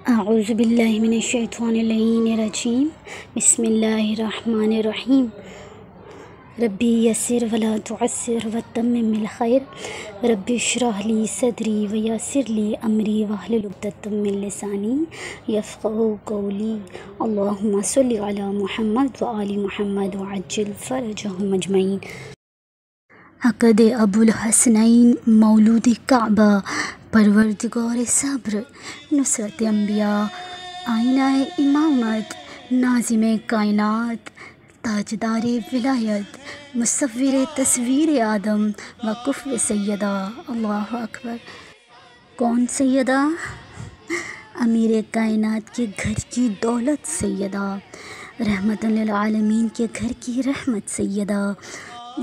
اعوذ باللہ من الشیطان اللعین الرجیم بسم اللہ الرحمن الرحیم ربی یسر ولا تعسر وتمم بالخیر ربی اشرح لی صدری ویسر لی امری واحلل عقدۃ من لسانی یفقہوا قولی اللہم صل علی محمد وآل محمد وعجل فرجہم اجمعین۔ عقد ابو الحسنین مولود کعبہ، پروردگار صبر، نصرت انبیاء، آئینہ امامت، ناظم کائنات، تاجدار ولایت، مصور تصویر آدم و کفو سیدہ۔ اللہ اکبر۔ کون سیدہ؟ امیر کائنات کے گھر کی دولت سیدہ، رحمت للعالمین کے گھر کی رحمت سیدہ،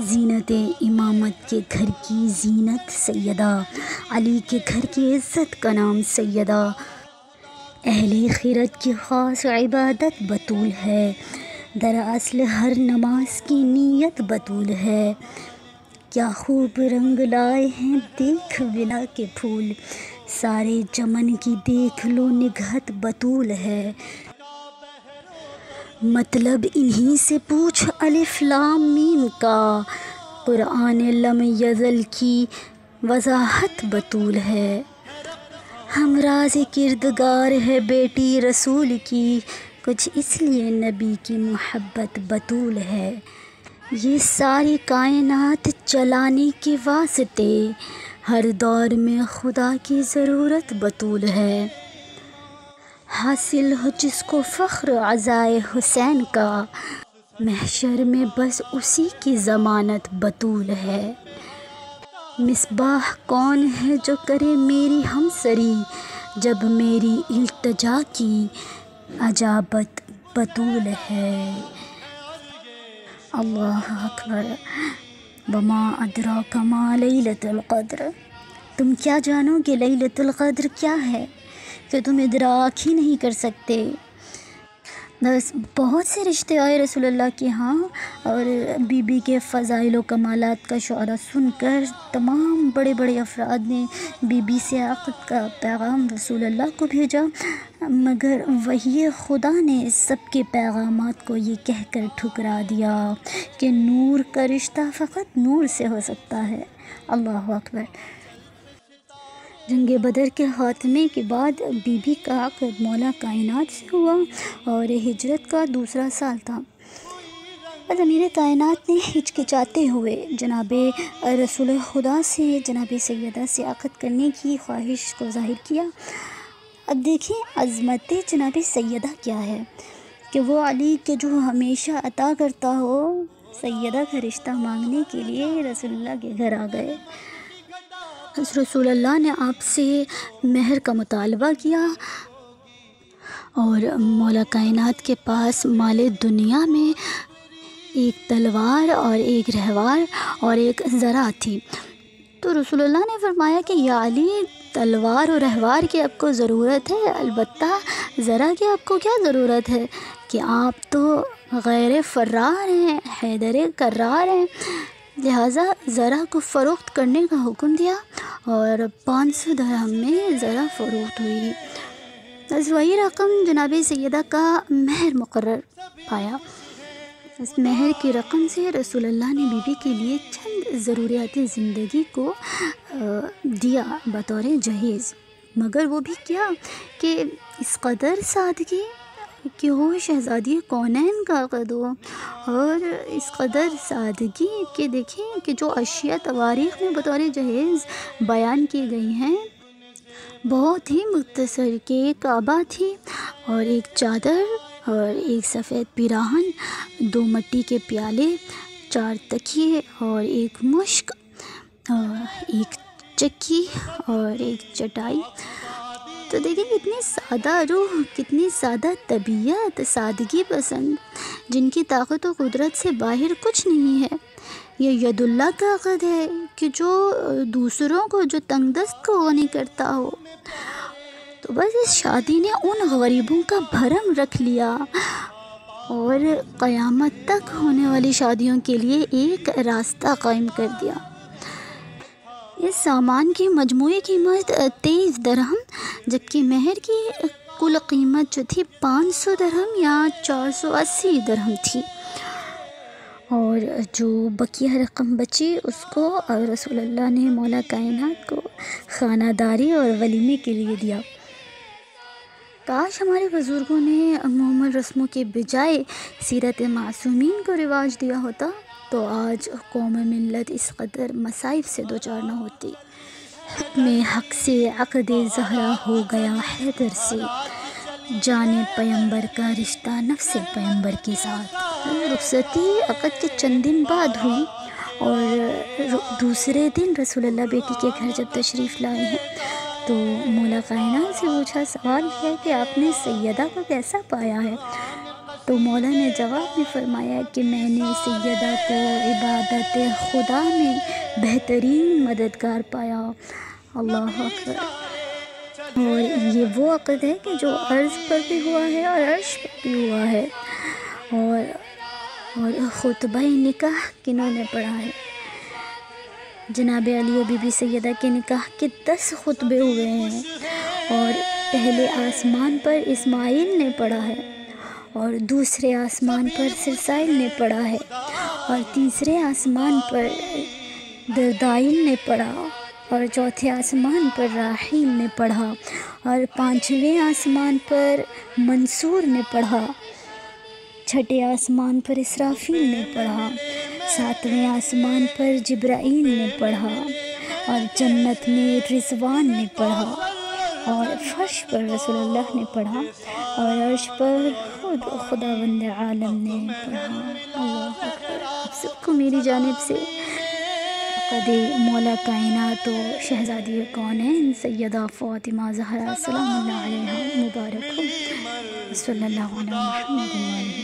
زینت امامت کے گھر کی زینت سیدہ، علی کے گھر کی عزت کا نام سیدہ، اہل خیرت کی خاص عبادت بطول ہے، دراصل ہر نماز کی نیت بطول ہے۔ کیا خوب رنگ لائے ہیں دیکھ ولا کے پھول، سارے چمن کی دیکھ لو نگہت بطول ہے۔ مطلب انہی سے پوچھ الف لام میم کا، قرآن لم یزل کی وضاحت بطول ہے۔ ہمراز کردگار ہے بیٹی رسول کی، کچھ اس لیے نبی کی محبت بطول ہے۔ یہ ساری کائنات چلانے کے واسطے ہر دور میں خدا کی ضرورت بطول ہے۔ حاصل ہو جس کو فخر عزائے حسین کا، محشر میں بس اسی کی ضمانت بطول ہے۔ مصباح کون ہے جو کرے میری ہمسری، جب میری التجا کی اجابت بطول ہے۔ اللہ اکبر۔ وما ادراک ما لیلۃ القدر، تم کیا جانو گے لیلۃ القدر کیا ہے کہ تم ادراک ہی نہیں کر سکتے۔ بس بہت سے رشتے آئے رسول اللہ کے ہاں، اور بی بی کے فضائل و کمالات کا شعرا سن کر تمام بڑے بڑے افراد نے بی بی سے عقد کا پیغام رسول اللہ کو بھیجا، مگر وحی خدا نے سب کے پیغامات کو یہ کہہ کر ٹھکرا دیا کہ نور کا رشتہ فقط نور سے ہو سکتا ہے۔ اللہ اکبر۔ جنگ بدر کے خاتمے کے بعد بی بی کا عقد مولا کائنات سے ہوا اور ہجرت کا دوسرا سال تھا۔ بس امیر کائنات نے ہچکچاتے ہوئے جناب رسول خدا سے، جناب سیدہ سے عقد کرنے کی خواہش کو ظاہر کیا۔ اب دیکھیں عظمت جناب سیدہ کیا ہے کہ وہ علی کے جو ہمیشہ عطا کرتا ہو، سیدہ کا رشتہ مانگنے کے لیے رسول اللہ کے گھر آ گئے۔ رسول اللہ نے آپ سے مہر کا مطالبہ کیا، اور مولا کائنات کے پاس مال دنیا میں ایک تلوار اور ایک رہوار اور ایک ذرہ تھی۔ تو رسول اللہ نے فرمایا کہ یا علی، تلوار اور رہوار کی آپ کو ضرورت ہے، البتہ ذرہ کی آپ کو کیا ضرورت ہے کہ آپ تو غیر فرار ہیں، حیدر کرار ہیں۔ لہٰذا ذرہ کو فروخت کرنے کا حکم دیا اور 500 درہم میں ذرہ فروخت ہوئی۔ بس وہی رقم جناب سیدہ کا مہر مقرر پایا۔ اس مہر کی رقم سے رسول اللہ نے بی بی کے لیے چند ضروریات زندگی کو دیا بطور جہیز، مگر وہ بھی کیا کہ اس قدر سادگی کہ ہو شہزادی کونین کا عقد ہو، اور اس قدر سادگی کہ دیکھیں کہ جو اشیاء تواریخ میں بطور جہیز بیان کی گئی ہیں بہت ہی مختصر، کہ ایک کعبہ تھی اور ایک چادر اور ایک سفید پیراہن، 2 مٹی کے پیالے، 4 تکیے اور ایک مشک، ایک چکی اور ایک چٹائی۔ تو دیکھیں کتنی سادہ روح، کتنی سادہ طبیعت، سادگی پسند، جن کی طاقت و قدرت سے باہر کچھ نہیں ہے۔ یہ ید اللہ کا عقد ہے کہ جو دوسروں کو، جو تنگ دست کو غنی کرتا ہو۔ تو بس اس شادی نے ان غریبوں کا بھرم رکھ لیا اور قیامت تک ہونے والی شادیوں کے لیے ایک راستہ قائم کر دیا۔ اس سامان کی مجموعی قیمت 23 درہم، جبکہ مہر کی کل قیمت جو تھی 500 درہم یا 480 درہم تھی، اور جو بقیہ رقم بچی اس کو رسول اللہ نے مولا کائنات کو خانہ داری اور ولیمے کے لیے دیا۔ کاش ہمارے بزرگوں نے عموماً رسموں کے بجائے سیرت معصومین کو رواج دیا ہوتا تو آج قوم ملت اس قدر مصائب سے دوچار نہ ہوتی۔ حکم حق سے عقد زہرا ہو گیا حیدر سے، جان پیمبر کا رشتہ نفس پیمبر کے ساتھ۔ رخصتی عقد کے چند دن بعد ہوئی اور دوسرے دن رسول اللہ بیٹی کے گھر جب تشریف لائے ہیں تو مولا کائنات سے پوچھا، سوال ہے کہ آپ نے سیدہ کو کیسا پایا ہے؟ تو مولا نے جواب میں فرمایا کہ میں نے سیدہ کو عبادت خدا میں بہترین مددگار پایا۔ اللہ اکبر۔ اور یہ وہ عقد ہے کہ جو عرض پر بھی ہوا ہے اور عرش پر بھی ہوا ہے۔ اور خطبہ نکاح کنہوں نے پڑھا ہے؟ جناب علی و بی بی سیدہ کے نکاح کے 10 خطبے ہوئے ہیں، اور پہلے آسمان پر اسماعیل نے پڑھا ہے، اور دوسرے آسمان پر سرسائل نے پڑھا ہے، اور تیسرے آسمان پر دردائل نے پڑھا، اور چوتھے آسمان پر راحیل نے پڑھا، اور 5ویں آسمان پر منصور نے پڑھا، چھٹے آسمان پر اسرافیل نے پڑھا، 7ویں آسمان پر جبرائیل نے پڑھا، اور جنت میں رضوان نے پڑھا، اور فرش پر رسول اللہ نے پڑھا، اور عرش پر خود خداوند عالم نے پڑھا۔ اللہ اکبر۔ آپ سب کو میری جانب سے عقد مولا کائنات و شہزادی کونین سیدہ فاطمہ زہرا سلام اللہ علیہا مبارک ہو۔ صلی اللہ علیہ محمد وآلہ